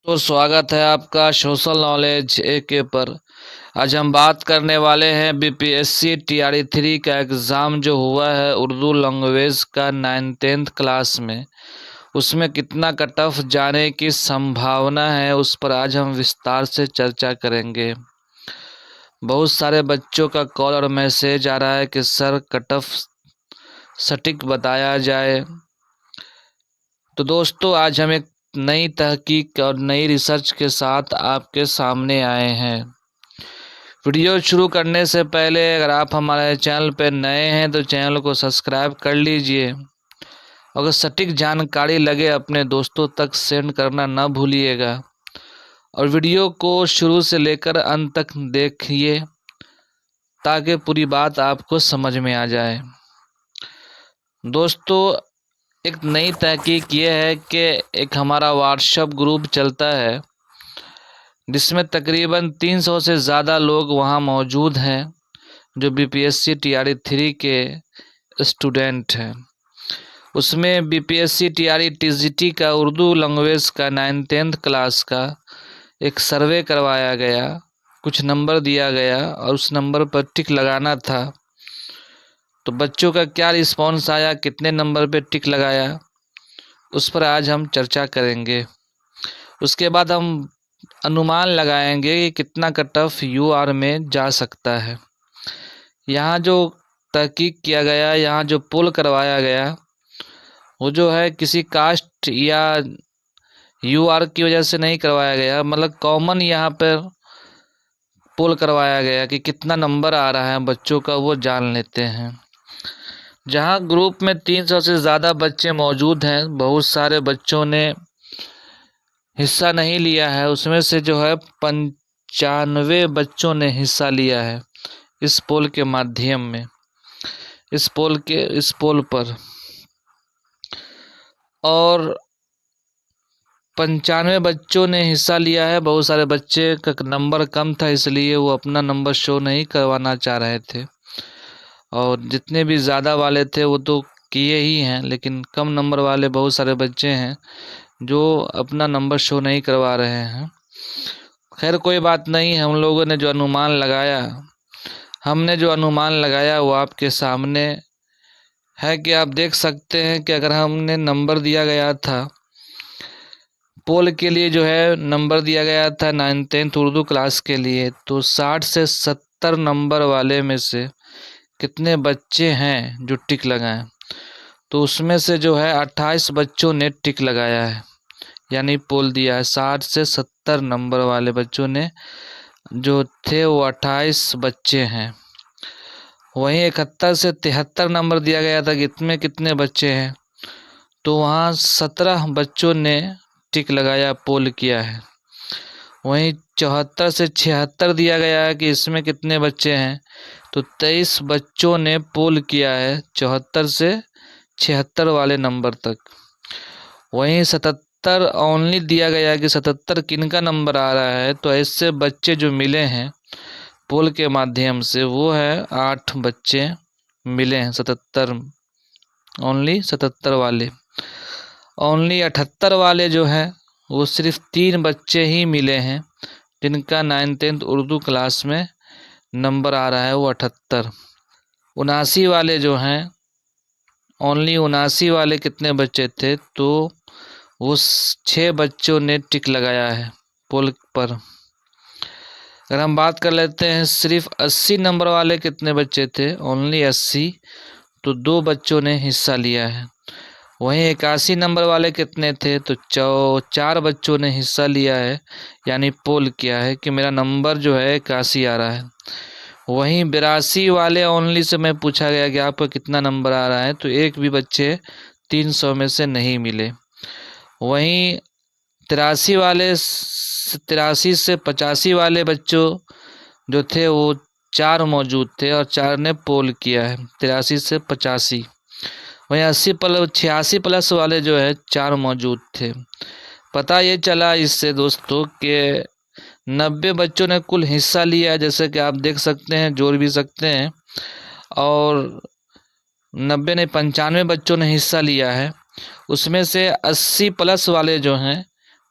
तो स्वागत है आपका सोशल नॉलेज AK पर। आज हम बात करने वाले हैं BPSC TRE 3 का एग्ज़ाम जो हुआ है उर्दू लैंग्वेज का 9th क्लास में, उसमें कितना कट ऑफ जाने की संभावना है, उस पर आज हम विस्तार से चर्चा करेंगे। बहुत सारे बच्चों का कॉल और मैसेज आ रहा है कि सर कट ऑफ सटीक बताया जाए। तो दोस्तों, आज हम एक नई तहकीक और नई रिसर्च के साथ आपके सामने आए हैं। वीडियो शुरू करने से पहले अगर आप हमारे चैनल पर नए हैं तो चैनल को सब्सक्राइब कर लीजिए। अगर सटीक जानकारी लगे अपने दोस्तों तक सेंड करना ना भूलिएगा और वीडियो को शुरू से लेकर अंत तक देखिए ताकि पूरी बात आपको समझ में आ जाए। दोस्तों, एक नई तहकीक ये है कि एक हमारा व्हाट्सएप ग्रुप चलता है जिसमें तकरीबन 300 से ज़्यादा लोग वहाँ मौजूद हैं जो BPSC TRE 3 के स्टूडेंट हैं। उसमें BPSC TRE TGT का उर्दू लैंग्वेज का 9th क्लास का एक सर्वे करवाया गया, कुछ नंबर दिया गया और उस नंबर पर टिक लगाना था। तो बच्चों का क्या रिस्पॉन्स आया, कितने नंबर पे टिक लगाया, उस पर आज हम चर्चा करेंगे। उसके बाद हम अनुमान लगाएंगे कि कितना कट ऑफ UR में जा सकता है। यहाँ जो तहकीक किया गया, यहाँ जो पोल करवाया गया, वो जो है किसी कास्ट या UR की वजह से नहीं करवाया गया, मतलब कॉमन यहाँ पर पोल करवाया गया कि कितना नंबर आ रहा है बच्चों का, वो जान लेते हैं। जहाँ ग्रुप में 300 से ज़्यादा बच्चे मौजूद हैं, बहुत सारे बच्चों ने हिस्सा नहीं लिया है, उसमें से जो है 95 बच्चों ने हिस्सा लिया है इस पोल के माध्यम में, इस पोल पर। और 95 बच्चों ने हिस्सा लिया है। बहुत सारे बच्चे का नंबर कम था इसलिए वो अपना नंबर शो नहीं करवाना चाह रहे थे, और जितने भी ज़्यादा वाले थे वो तो किए ही हैं, लेकिन कम नंबर वाले बहुत सारे बच्चे हैं जो अपना नंबर शो नहीं करवा रहे हैं। खैर कोई बात नहीं, हमने जो अनुमान लगाया वो आपके सामने है कि आप देख सकते हैं कि अगर हमने नंबर दिया गया था पोल के लिए, जो है नंबर दिया गया था 9th उर्दू क्लास के लिए, तो 60 से 70 नंबर वाले में से कितने बच्चे हैं जो टिक लगाएं, तो उसमें से जो है 28 बच्चों ने टिक लगाया है, यानी पोल दिया है। 60 से 70 नंबर वाले बच्चों ने जो थे वो 28 बच्चे हैं। वहीं 71 से 73 नंबर दिया गया था कि इसमें कितने बच्चे हैं, तो वहाँ 17 बच्चों ने टिक लगाया, पोल किया है। वहीं 74 से 76 दिया गया है कि इसमें कितने बच्चे हैं, तो 23 बच्चों ने पोल किया है 74 से 76 वाले नंबर तक। वहीं 77 ओनली दिया गया है कि 77 किनका नंबर आ रहा है, तो ऐसे बच्चे जो मिले हैं पोल के माध्यम से वो है 8 बच्चे मिले हैं। 77 ओनली 77 वाले, ओनली 78 वाले जो हैं वो सिर्फ 3 बच्चे ही मिले हैं जिनका 9th उर्दू क्लास में नंबर आ रहा है वो 78। 79 वाले जो हैं, ओनली 79 वाले कितने बच्चे थे, तो वो 6 बच्चों ने टिक लगाया है पोल पर। अगर हम बात कर लेते हैं सिर्फ 80 नंबर वाले कितने बच्चे थे, ओनली 80, तो 2 बच्चों ने हिस्सा लिया है। वहीं 81 नंबर वाले कितने थे, तो 4 बच्चों ने हिस्सा लिया है, यानी पोल किया है कि मेरा नंबर जो है 81 आ रहा है। वहीं 82 वाले ओनली से मैं पूछा गया कि आपका कितना नंबर आ रहा है, तो एक भी बच्चे 300 में से नहीं मिले। वहीं 83 से 85 वाले बच्चों जो थे वो 4 मौजूद थे और 4 ने पोल किया है 83 से 85। वहीं 86 प्लस वाले जो है 4 मौजूद थे। पता ये चला इससे दोस्तों कि 90 बच्चों ने कुल हिस्सा लिया है, जैसे कि आप देख सकते हैं, जोड़ भी सकते हैं, और 90 नहीं 95 बच्चों ने हिस्सा लिया है। उसमें से 80 प्लस वाले जो हैं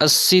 80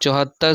74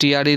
TRE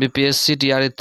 BPSC TRE